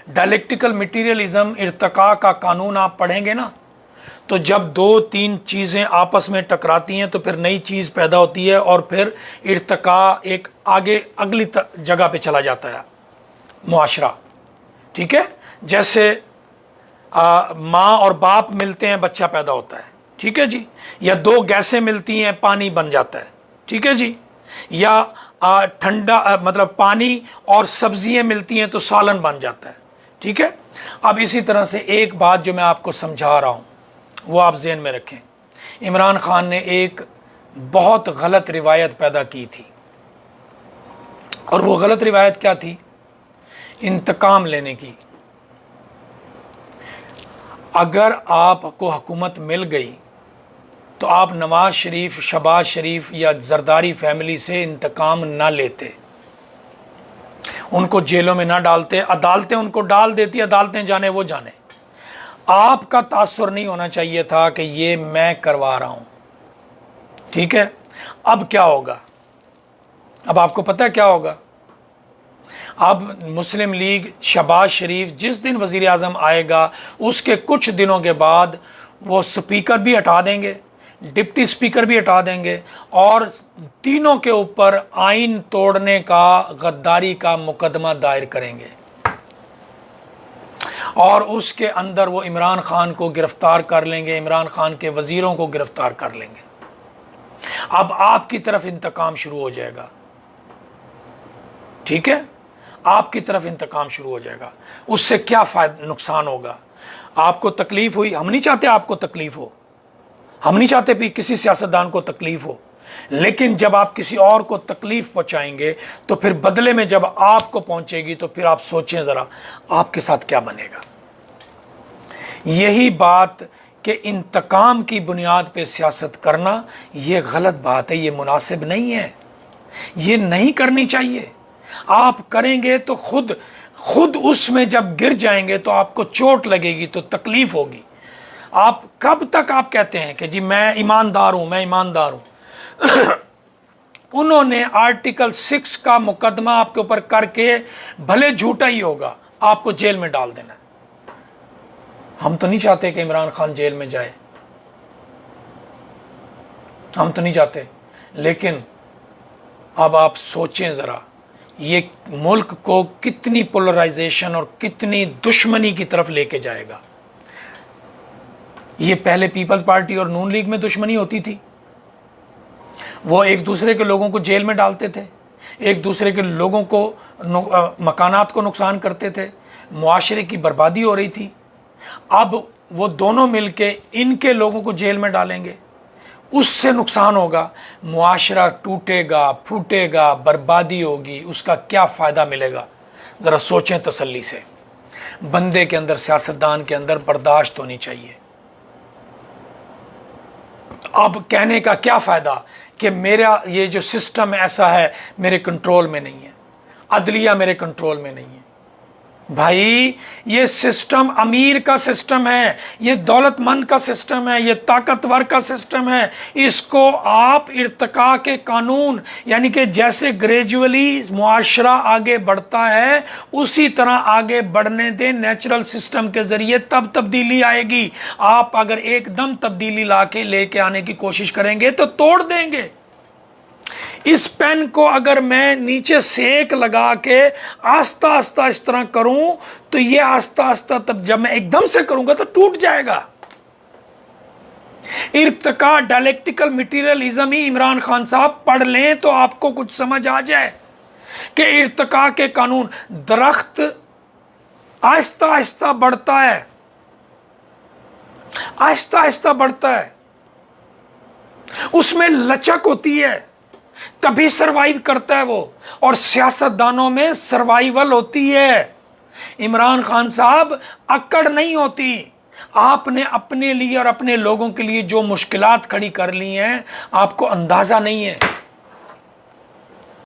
Dialectical materialism ارتقاء کا قانون آپ پڑھیں گے نا، تو جب دو تین چیزیں آپس میں ٹکراتی ہیں تو پھر نئی چیز پیدا ہوتی ہے اور پھر ارتقاء ایک آگے اگلی جگہ پہ چلا جاتا ہے معاشرہ، ٹھیک ہے؟ جیسے ماں اور باپ ملتے ہیں بچہ پیدا ہوتا ہے، ٹھیک ہے جی، یا دو گیسیں ملتی ہیں پانی بن جاتا ہے، ٹھیک ہے جی، یا ٹھنڈا مطلب پانی اور سبزیاں ملتی ہیں تو سالن بن جاتا ہے، ٹھیک ہے؟ اب اسی طرح سے ایک بات جو میں آپ کو سمجھا رہا ہوں وہ آپ ذہن میں رکھیں، عمران خان نے ایک بہت غلط روایت پیدا کی تھی، اور وہ غلط روایت کیا تھی؟ انتقام لینے کی۔ اگر آپ کو حکومت مل گئی تو آپ نواز شریف، شہباز شریف یا زرداری فیملی سے انتقام نہ لیتے، ان کو جیلوں میں نہ ڈالتے، عدالتیں ان کو ڈال دیتی، عدالتیں جانے وہ جانے۔ آپ کا تاثر نہیں ہونا چاہیے تھا کہ یہ میں کروا رہا ہوں، ٹھیک ہے؟ اب کیا ہوگا؟ اب آپ کو پتہ ہے کیا ہوگا؟ اب مسلم لیگ، شہباز شریف جس دن وزیر اعظم آئے گا اس کے کچھ دنوں کے بعد وہ سپیکر بھی ہٹا دیں گے، ڈپٹی سپیکر بھی ہٹا دیں گے، اور تینوں کے اوپر آئین توڑنے کا، غداری کا مقدمہ دائر کریں گے، اور اس کے اندر وہ عمران خان کو گرفتار کر لیں گے، عمران خان کے وزیروں کو گرفتار کر لیں گے۔ اب آپ کی طرف انتقام شروع ہو جائے گا، ٹھیک ہے؟ آپ کی طرف انتقام شروع ہو جائے گا۔ اس سے کیا فائدہ، نقصان ہوگا؟ آپ کو تکلیف ہوئی، ہم نہیں چاہتے آپ کو تکلیف ہو، ہم نہیں چاہتے بھی کسی سیاستدان کو تکلیف ہو، لیکن جب آپ کسی اور کو تکلیف پہنچائیں گے تو پھر بدلے میں جب آپ کو پہنچے گی تو پھر آپ سوچیں ذرا آپ کے ساتھ کیا بنے گا۔ یہی بات کہ انتقام کی بنیاد پہ سیاست کرنا یہ غلط بات ہے، یہ مناسب نہیں ہے، یہ نہیں کرنی چاہیے۔ آپ کریں گے تو خود اس میں جب گر جائیں گے تو آپ کو چوٹ لگے گی، تو تکلیف ہوگی۔ آپ کب تک آپ کہتے ہیں کہ جی میں ایماندار ہوں، میں ایماندار ہوں؟ انہوں نے آرٹیکل 6 کا مقدمہ آپ کے اوپر کر کے، بھلے جھوٹا ہی ہوگا، آپ کو جیل میں ڈال دینا ہے۔ ہم تو نہیں چاہتے کہ عمران خان جیل میں جائے، ہم تو نہیں چاہتے، لیکن اب آپ سوچیں ذرا یہ ملک کو کتنی پولرائزیشن اور کتنی دشمنی کی طرف لے کے جائے گا۔ یہ پہلے پیپلز پارٹی اور نون لیگ میں دشمنی ہوتی تھی، وہ ایک دوسرے کے لوگوں کو جیل میں ڈالتے تھے، ایک دوسرے کے لوگوں کو مکانات کو نقصان کرتے تھے، معاشرے کی بربادی ہو رہی تھی۔ اب وہ دونوں مل کے ان کے لوگوں کو جیل میں ڈالیں گے، اس سے نقصان ہوگا، معاشرہ ٹوٹے گا، پھوٹے گا، بربادی ہوگی، اس کا کیا فائدہ ملے گا؟ ذرا سوچیں تسلی سے۔ بندے کے اندر، سیاستدان کے اندر برداشت ہونی چاہیے۔ اب کہنے کا کیا فائدہ کہ میرا یہ جو سسٹم ایسا ہے میرے کنٹرول میں نہیں ہے، عدلیہ میرے کنٹرول میں نہیں ہے۔ بھائی یہ سسٹم امیر کا سسٹم ہے، یہ دولت مند کا سسٹم ہے، یہ طاقتور کا سسٹم ہے۔ اس کو آپ ارتقاء کے قانون، یعنی کہ جیسے گریجولی معاشرہ آگے بڑھتا ہے اسی طرح آگے بڑھنے دیں نیچرل سسٹم کے ذریعے، تب تبدیلی آئے گی۔ آپ اگر ایک دم تبدیلی لے کے آنے کی کوشش کریں گے تو توڑ دیں گے۔ اس پین کو اگر میں نیچے سیک لگا کے آہستہ آہستہ اس طرح کروں تو یہ آہستہ آہستہ، تب جب میں ایک دم سے کروں گا تو ٹوٹ جائے گا۔ ارتقاء ڈائلیکٹیکل مٹیریلزم ہی عمران خان صاحب پڑھ لیں تو آپ کو کچھ سمجھ آ جائے کہ ارتقاء کے قانون، درخت آہستہ آہستہ بڑھتا ہے، آہستہ آہستہ بڑھتا ہے، اس میں لچک ہوتی ہے، تبھی سروائیو کرتا ہے وہ، اور سیاستدانوں میں سروائیول ہوتی ہے۔ عمران خان صاحب اکڑ نہیں ہوتی۔ آپ نے اپنے لیے اور اپنے لوگوں کے لیے جو مشکلات کھڑی کر لی ہیں آپ کو اندازہ نہیں ہے۔